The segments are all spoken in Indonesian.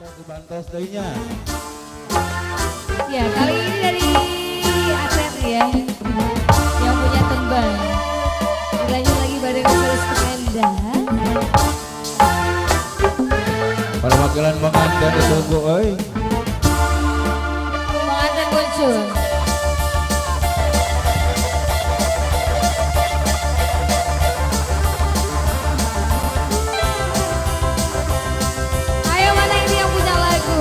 Bantos daynya. Ya, kali ini dari Atlet ya, yang punya tembang. Lanjut lagi bareng Solus Pekenda. Perwakilan pengantin ditunggu, oi. Pengantin muncul. Ayo, mana ini yang punya lagu?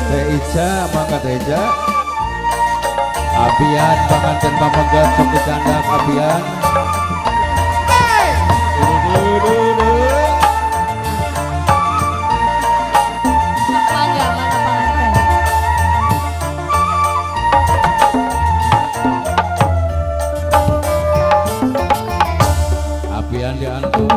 Teh Ica, mangga Teh Ica. Abian pengantin pamenggat sok dicandak Abian. Mangga, mana pengantin? Abian diantuk.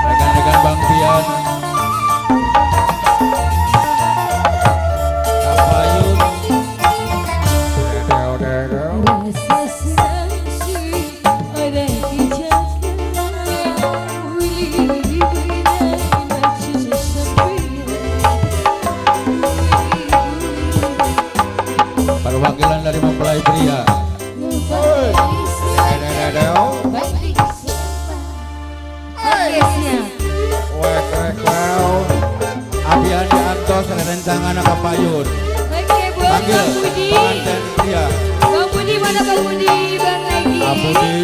Rekan-rekan Bang Pian. Kapayun. Perwakilan dari mempelai pria. Abian diantos rencangan kapayun. Oke, buat Panggil Bang Budi. pengantin pria. Bang Budi, mana Bang Budi? Bang lagi. Abudi.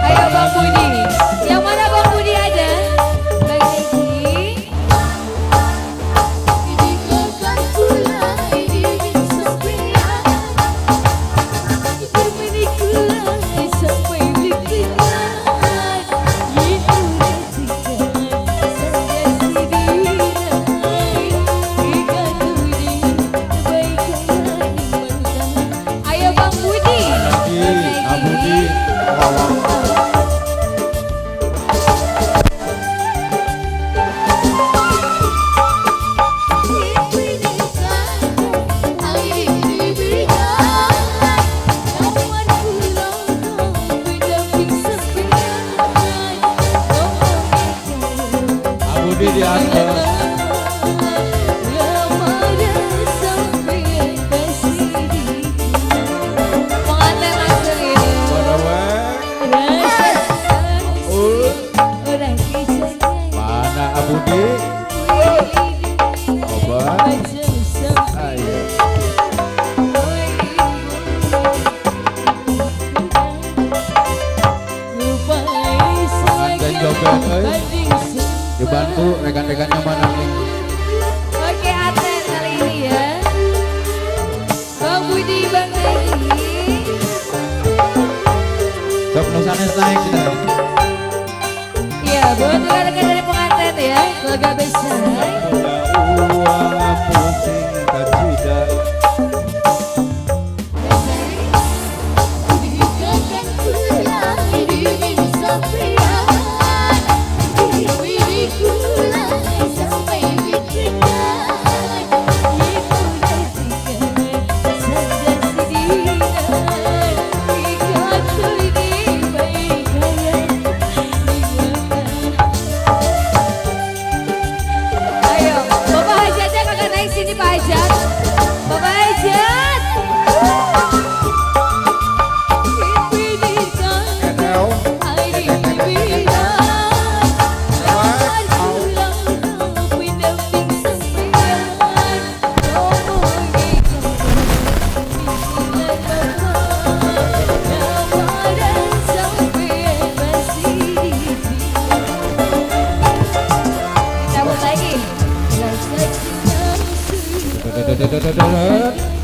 Ayo Bang Budi. Yang mana Bang Budi ada? Bang lagi. Ayo Bang Budi. Lagi Abudi. Abudi diantos. Pengantin langsung ini. Badawe. Mana Abudi? Obat. Ayo. Pengantin joget, euy. Dibantu rekan-rekannya mana nih? Oke, Atlet kali ini ya. Bang Budi, Bang Nagi. Sok nusanes naik kita. Iya, buat rekan-rekan dari pengantin ya, keluarga besar. Uang pusing kajidan. Ayo, Bapak Hajatnya kakak naik sini Pak Hajat. Bapak Hajat. Cabut lagi. Dadadadadadadad.